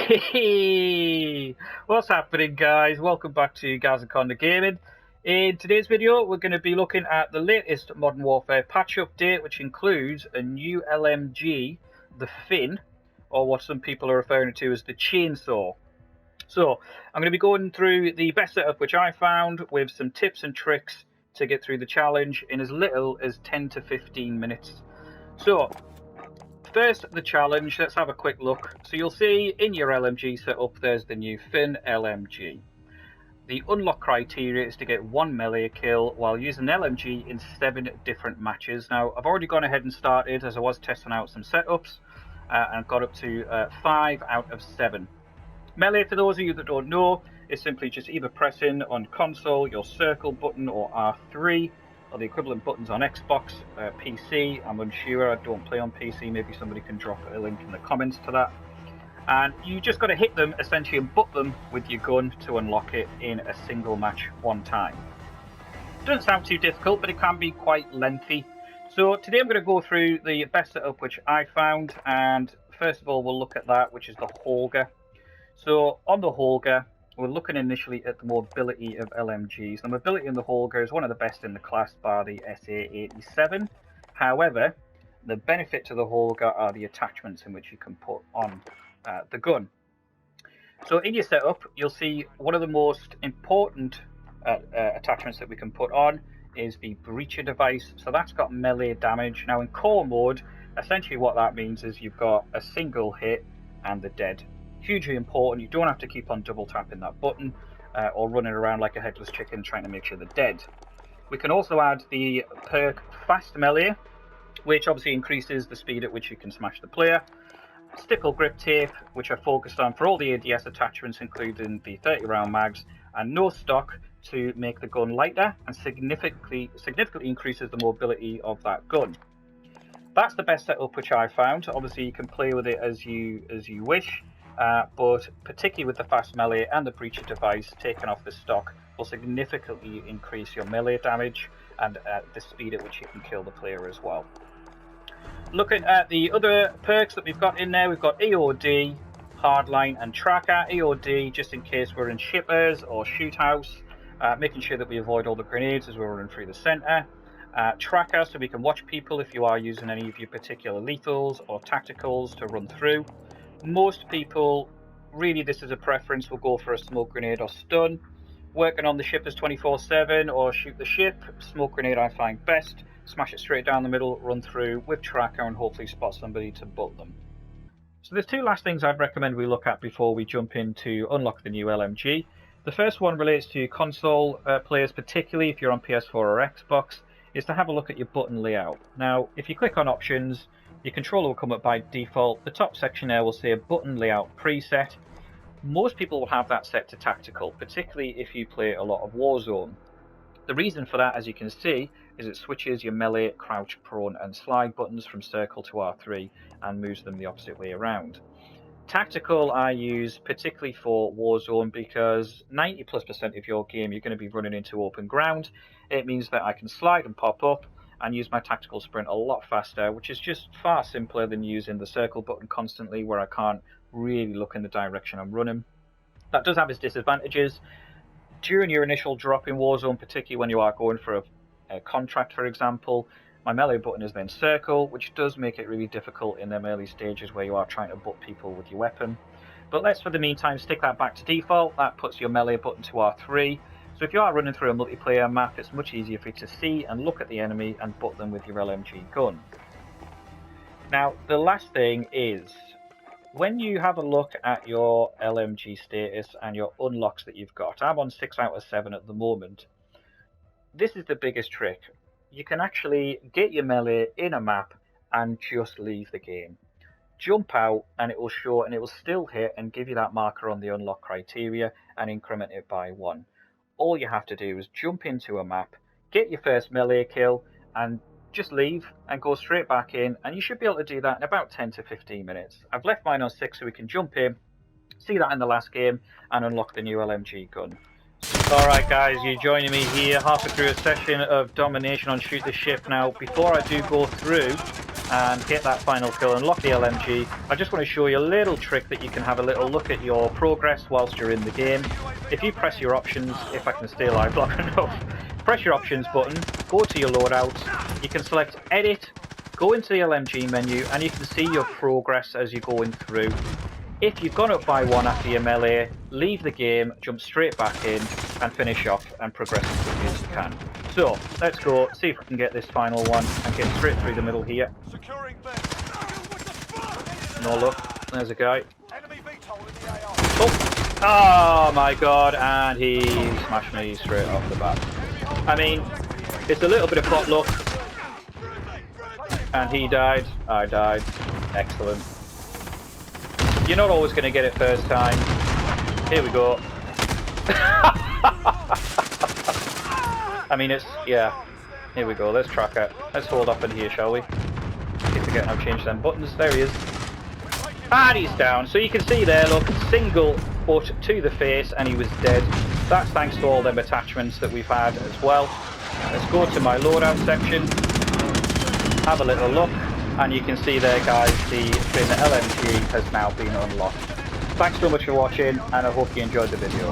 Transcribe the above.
Hey, what's happening, guys? Welcome back to Guys and Conda Gaming. In today's video, we're going to be looking at the latest Modern Warfare patch update, which includes a new LMG, the FiNN, or what some people are referring to as the chainsaw. So, I'm going to be going through the best setup which I found with some tips and tricks to get through the challenge in as little as 10 to 15 minutes. So, first, the challenge. Let's have a quick look. So you'll see in your LMG setup, there's the new FiNN LMG. The unlock criteria is to get 1 melee kill while using LMG in 7 different matches. Now, I've already gone ahead and started as I was testing out some setups and got up to 5 out of 7. Melee, for those of you that don't know, is simply just either pressing on console your circle button or R3, or the equivalent buttons on Xbox, PC. I'm unsure, I don't play on PC, maybe somebody can drop a link in the comments to that. And you just got to hit them essentially and butt them with your gun to unlock it in a single match one time. Doesn't sound too difficult, but it can be quite lengthy. So today I'm going to go through the best setup which I found, and first of all we'll look at that, which is the Holger. So on the Holger, we're looking initially at the mobility of LMGs. The mobility in the Holger is one of the best in the class, bar the SA-87. However, the benefit to the Holger are the attachments in which you can put on the gun. So in your setup, you'll see one of the most important attachments that we can put on is the breacher device. So that's got melee damage. Now in core mode, essentially what that means is you've got a single hit and the dead. Hugely important. You don't have to keep on double tapping that button or running around like a headless chicken trying to make sure they're dead. We can also add the perk Fast Melee, which obviously increases the speed at which you can smash the player. Stickle grip tape, which I focused on for all the ADS attachments, including the 30 round mags, and no stock to make the gun lighter and significantly increases the mobility of that gun. That's the best setup which I found. Obviously you can play with it as you wish. But particularly with the fast melee and the breacher device taken off the stock will significantly increase your melee damage and the speed at which you can kill the player as well. Looking at the other perks that we've got in there, we've got EOD, Hardline and Tracker. EOD just in case we're in shippers or shoot house, making sure that we avoid all the grenades as we're running through the center. Tracker, so we can watch people if you are using any of your particular lethals or tacticals to run through. Most people, really this is a preference, will go for a smoke grenade or stun. Working on the shippers 24/7 or shoot the ship, smoke grenade I find best. Smash it straight down the middle, run through with tracker and hopefully spot somebody to butt them. So there's two last things I'd recommend we look at before we jump in to unlock the new LMG. The first one relates to console players, particularly if you're on PS4 or Xbox, is to have a look at your button layout. Now if you click on options, your controller will come up by default. The top section there will say button layout preset. Most people will have that set to tactical, particularly if you play a lot of Warzone. The reason for that, as you can see, is it switches your melee, crouch, prone and slide buttons from circle to R3 and moves them the opposite way around. Tactical I use particularly for Warzone because 90+% of your game you're going to be running into open ground. It means that I can slide and pop up and use my tactical sprint a lot faster, which is just far simpler than using the circle button constantly where I can't really look in the direction I'm running. That does have its disadvantages. During your initial drop in Warzone, particularly when you are going for a contract, for example, my melee button is then circle, which does make it really difficult in them early stages where you are trying to butt people with your weapon. But let's, for the meantime, stick that back to default. That puts your melee button to R3. So if you are running through a multiplayer map, it's much easier for you to see and look at the enemy and butt them with your LMG gun. Now, the last thing is, when you have a look at your LMG status and your unlocks that you've got, I'm on 6 out of 7 at the moment. This is the biggest trick. You can actually get your melee in a map and just leave the game. Jump out and it will show and it will still hit and give you that marker on the unlock criteria and increment it by 1. All you have to do is jump into a map, get your first melee kill, and just leave and go straight back in, and you should be able to do that in about 10 to 15 minutes. I've left mine on 6 so we can jump in, see that in the last game, and unlock the new LMG gun. Alright guys, you're joining me here halfway through a session of domination on Shoot the Ship. Now, before I do go through and get that final kill and lock the LMG. I just want to show you a little trick that you can have a little look at your progress whilst you're in the game. If you press your options, if I can stay alive long enough, press your options button, go to your loadout, you can select edit, go into the LMG menu, and you can see your progress as you're going through. If you've gone up by one after your melee, leave the game, jump straight back in, and finish off and progress as quickly as you can. So, let's go, see if we can get this final one, and get straight through the middle here. No luck, there's a guy. Oh my god, and he smashed me straight off the bat. I mean, it's a little bit of pot luck. And he died, I died. Excellent. You're not always going to get it first time. Here we go. I mean, it's, yeah. Here we go, let's track it. Let's hold up in here, shall we? Keep forgetting how to change them buttons. There he is. And he's down. So you can see there, look, single butt to the face and he was dead. That's thanks to all them attachments that we've had as well. Let's go to my loadout section. Have a little look. And you can see there, guys, the FiNN LMG has now been unlocked. Thanks so much for watching, and I hope you enjoyed the video.